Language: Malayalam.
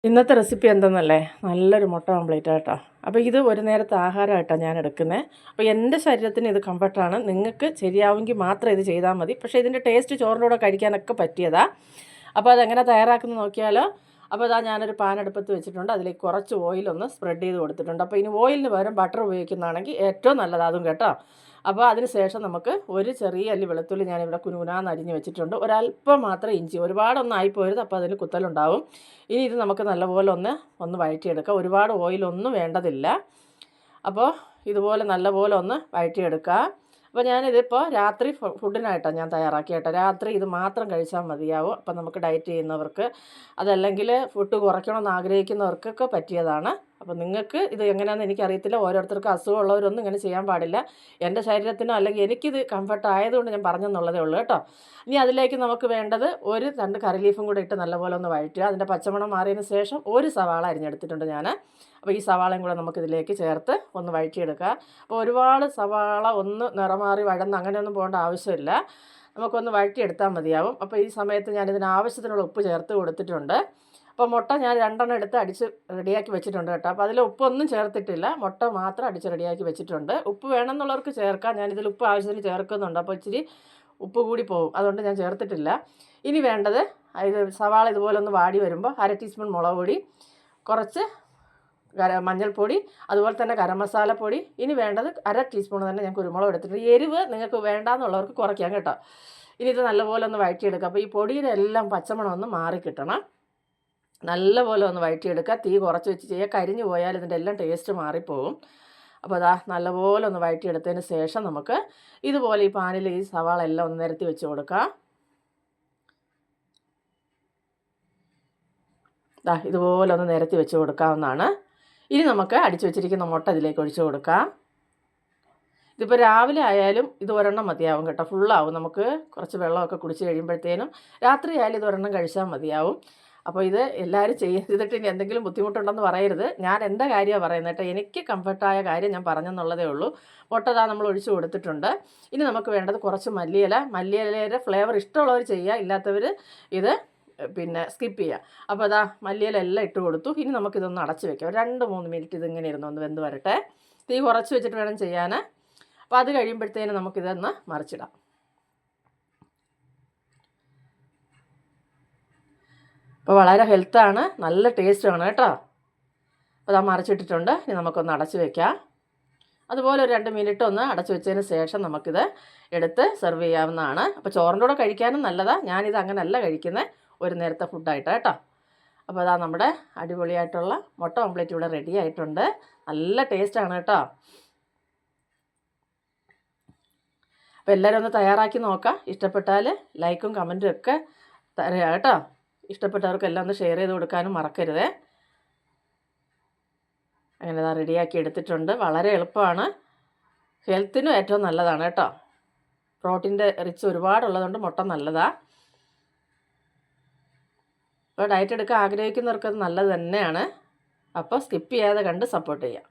ഇന്നത്തെ റെസിപ്പി എന്തെന്നല്ലേ, നല്ലൊരു മുട്ട ഓംപ്ലേറ്റ് കേട്ടോ. അപ്പോൾ ഇത് ഒരു നേരത്തെ ആഹാരമായിട്ടാണ് ഞാൻ എടുക്കുന്നത്. അപ്പോൾ എൻ്റെ ശരീരത്തിന് ഇത് കംഫർട്ടാണ്. നിങ്ങൾക്ക് ശരിയാവുമെങ്കിൽ മാത്രം ഇത് ചെയ്താൽ മതി. പക്ഷേ ഇതിൻ്റെ ടേസ്റ്റ് ചോറിൻ്റെ കൂടെ കഴിക്കാനൊക്കെ പറ്റിയതാണ്. അപ്പോൾ അതെങ്ങനെ തയ്യാറാക്കുന്നത് നോക്കിയാലോ. അപ്പോൾ അതാ ഞാനൊരു പാൻ അടുപ്പത്ത് വെച്ചിട്ടുണ്ട്. അതിലേക്ക് കുറച്ച് ഓയിലൊന്ന് സ്പ്രെഡ് ചെയ്ത് കൊടുത്തിട്ടുണ്ട്. അപ്പോൾ ഇനി ഓയിലിന് പകരം ബട്ടർ ഉപയോഗിക്കുന്നതാണെങ്കിൽ ഏറ്റവും നല്ലതാതും കേട്ടോ. അപ്പോൾ അതിന് ശേഷം നമുക്ക് ഒരു ചെറിയ അല്ലി വെളുത്തുള്ളി ഞാനിവിടെ കുനുകുനാന്ന് അരിഞ്ഞ് വെച്ചിട്ടുണ്ട്. ഒരല്പം മാത്രം ഇഞ്ചി, ഒരുപാടൊന്നും ആയിപ്പോരുത്, അപ്പോൾ അതിന് കുത്തലുണ്ടാവും. ഇനി ഇത് നമുക്ക് നല്ലപോലെ ഒന്ന് വഴറ്റിയെടുക്കാം. ഒരുപാട് ഓയിലൊന്നും വേണ്ടതില്ല. അപ്പോൾ ഇതുപോലെ നല്ലപോലെ ഒന്ന് വഴറ്റിയെടുക്കുക. അപ്പോൾ ഞാനിതിപ്പോൾ രാത്രി ഫുഡിനായിട്ടാണ് ഞാൻ തയ്യാറാക്കി കേട്ടോ. രാത്രി ഇത് മാത്രം കഴിച്ചാൽ മതിയാവും. അപ്പം നമുക്ക് ഡയറ്റ് ചെയ്യുന്നവർക്ക്, അതല്ലെങ്കിൽ ഫുഡ് കുറയ്ക്കണമെന്ന് ആഗ്രഹിക്കുന്നവർക്കൊക്കെ പറ്റിയതാണ്. അപ്പോൾ നിങ്ങൾക്ക് ഇത് എങ്ങനെയാണെന്ന് എനിക്കറിയത്തില്ല. ഓരോരുത്തർക്ക് അസുഖമുള്ളവരൊന്നും ഇങ്ങനെ ചെയ്യാൻ പാടില്ല. എൻ്റെ ശരീരത്തിനോ അല്ലെങ്കിൽ എനിക്കിത് കംഫർട്ട് ആയതുകൊണ്ട് ഞാൻ പറഞ്ഞെന്നുള്ളതേ ഉള്ളൂ കേട്ടോ. ഇനി അതിലേക്ക് നമുക്ക് വേണ്ടത് ഒരു 2 കറി ലീഫും കൂടെ ഇട്ട് നല്ലപോലെ ഒന്ന് വഴറ്റുക. അതിൻ്റെ പച്ചമണം മാറിയതിന് ശേഷം ഒരു സവാള അരിഞ്ഞെടുത്തിട്ടുണ്ട് ഞാൻ. അപ്പോൾ ഈ സവാളയും കൂടെ നമുക്കിതിലേക്ക് ചേർത്ത് ഒന്ന് വഴറ്റിയെടുക്കുക. അപ്പോൾ ഒരുപാട് സവാള ഒന്ന് നിറമാറി വഴന്ന് അങ്ങനെയൊന്നും പോകേണ്ട ആവശ്യമില്ല. നമുക്കൊന്ന് വഴറ്റിയെടുത്താൽ മതിയാവും. അപ്പോൾ ഈ സമയത്ത് ഞാനിതിന് ആവശ്യത്തിനുള്ള ഉപ്പ് ചേർത്ത് കൊടുത്തിട്ടുണ്ട്. അപ്പോൾ മുട്ട ഞാൻ 2 എടുത്ത് അടിച്ച് റെഡിയാക്കി വെച്ചിട്ടുണ്ട് കേട്ടോ. അപ്പോൾ അതിൽ ഉപ്പൊന്നും ചേർത്തിട്ടില്ല, മുട്ട മാത്രം അടിച്ച് റെഡിയാക്കി വെച്ചിട്ടുണ്ട്. ഉപ്പ് വേണമെന്നുള്ളവർക്ക് ചേർക്കാം. ഞാനിതിൽ ഉപ്പ് ആവശ്യത്തിന് ചേർക്കുന്നുണ്ട്. അപ്പോൾ ഇച്ചിരി ഉപ്പ് കൂടി പോകും, അതുകൊണ്ട് ഞാൻ ചേർത്തിട്ടില്ല. ഇനി വേണ്ടത് ഇത് സവാള ഇതുപോലെ ഒന്ന് വാടി വരുമ്പോൾ 1/2 ടീസ്പൂൺ മുളക് പൊടി, കുറച്ച് മഞ്ഞൾപ്പൊടി, അതുപോലെ തന്നെ ഗരം മസാലപ്പൊടി. ഇനി വേണ്ടത് 1/2 ടീസ്പൂൺ തന്നെ ഞാൻ കുരുമുളക് എടുത്തിട്ടുണ്ട്. എരിവ് നിങ്ങൾക്ക് വേണ്ടാന്നുള്ളവർക്ക് കുറയ്ക്കാം കേട്ടോ. ഇനി ഇത് നല്ലപോലെ ഒന്ന് വഴറ്റിയെടുക്കുക. അപ്പോൾ ഈ പൊടിയുടെ എല്ലാം പച്ചമണം ഒന്ന് മാറിക്കിട്ടണം. നല്ലപോലെ ഒന്ന് വഴറ്റിയെടുക്കുക. തീ കുറച്ച് വെച്ച് ചെയ്യുക. കരിഞ്ഞു പോയാൽ ഇതിൻ്റെ എല്ലാം ടേസ്റ്റ് മാറിപ്പോകും. അപ്പോൾ അതാ നല്ലപോലെ ഒന്ന് വഴറ്റിയെടുത്തതിന് ശേഷം നമുക്ക് ഇതുപോലെ ഈ പാനിൽ ഈ സവാള എല്ലാം ഒന്ന് നിരത്തി വെച്ച് കൊടുക്കുക. ഇതുപോലെ ഒന്ന് നിരത്തി വെച്ച് കൊടുക്കാവുന്നതാണ്. ഇനി നമുക്ക് അടിച്ചു വെച്ചിരിക്കുന്ന മുട്ട ഇതിലേക്ക് ഒഴിച്ച് കൊടുക്കാം. ഇതിപ്പോൾ രാവിലെ ആയാലും ഇത് ഒരെണ്ണം മതിയാവും കേട്ടോ, ഫുള്ളാവും. നമുക്ക് കുറച്ച് വെള്ളമൊക്കെ കുടിച്ച് കഴിയുമ്പോഴത്തേനും രാത്രി ആയാലും ഇത് ഒരെണ്ണം കഴിച്ചാൽ മതിയാവും. അപ്പോൾ ഇത് എല്ലാവരും ചെയ്തിട്ട് ഇനി എന്തെങ്കിലും ബുദ്ധിമുട്ടുണ്ടെന്ന് പറയരുത്. ഞാൻ എൻ്റെ കാര്യമാണ് പറയുന്നത് കേട്ടോ. എനിക്ക് കംഫർട്ടായ കാര്യം ഞാൻ പറഞ്ഞെന്നുള്ളതേ ഉള്ളൂ. മുട്ട നമ്മൾ ഒഴിച്ച് കൊടുത്തിട്ടുണ്ട്. ഇനി നമുക്ക് വേണ്ടത് കുറച്ച് മല്ലിയിലയുടെ ഫ്ലേവർ ഇഷ്ടമുള്ളവർ ചെയ്യുക, ഇല്ലാത്തവർ ഇത് സ്കിപ്പ് ചെയ്യുക. അപ്പോൾ മല്ലിയില എല്ലാം ഇട്ട് കൊടുത്തു. ഇനി നമുക്കിതൊന്ന് അടച്ച് വെക്കാം. 2-3 മിനിറ്റ് ഇതിങ്ങനെ ഇരുന്നൊന്ന് വെന്ത് വരട്ടെ. തീ കുറച്ച് വെച്ചിട്ട് വേണം ചെയ്യാൻ. അപ്പോൾ അത് കഴിയുമ്പോഴത്തേനും നമുക്കിതൊന്ന് മറിച്ചിടാം. അപ്പോൾ വളരെ ഹെൽത്താണ്, നല്ല ടേസ്റ്റാണ് കേട്ടോ. അപ്പോൾ മറിച്ചിട്ടിട്ടുണ്ട്. ഇനി നമുക്കൊന്ന് അടച്ച് വയ്ക്കാം. അതുപോലെ ഒരു 2 മിനിറ്റ് ഒന്ന് അടച്ചു വെച്ചതിന് ശേഷം നമുക്കിത് എടുത്ത് സെർവ് ചെയ്യാവുന്നതാണ്. അപ്പോൾ ചോറിൻ്റെ കൂടെ കഴിക്കാനും നല്ലതാണ്. ഞാനിത് അങ്ങനെയല്ല കഴിക്കുന്നത്, ഒരു നേരത്തെ ഫുഡായിട്ട് കേട്ടോ. അപ്പോൾ നമ്മുടെ അടിപൊളിയായിട്ടുള്ള മുട്ട ഓംപ്ലേറ്റ് ഇവിടെ റെഡി ആയിട്ടുണ്ട്. നല്ല ടേസ്റ്റാണ് കേട്ടോ. അപ്പോൾ എല്ലാവരും ഒന്ന് തയ്യാറാക്കി നോക്കാം. ഇഷ്ടപ്പെട്ടാൽ ലൈക്കും കമൻറ്റും ഒക്കെ തരാം കേട്ടോ. ഇഷ്ടപ്പെട്ടവർക്കെല്ലാം ഒന്ന് ഷെയർ ചെയ്ത് കൊടുക്കാനും മറക്കരുതേ. അങ്ങനെ റെഡിയാക്കി എടുത്തിട്ടുണ്ട്. വളരെ എളുപ്പമാണ്, ഹെൽത്തിനും ഏറ്റവും നല്ലതാണ് കേട്ടോ. പ്രോട്ടീൻ്റെ റിച്ച് ഒരുപാടുള്ളതുകൊണ്ട് മുട്ട നല്ലതാണ്. അപ്പോൾ ഡയറ്റ് എടുക്കാൻ ആഗ്രഹിക്കുന്നവർക്കത് നല്ലത് തന്നെയാണ്. അപ്പോൾ സ്കിപ്പ് ചെയ്യാതെ കണ്ട് സപ്പോർട്ട് ചെയ്യാം.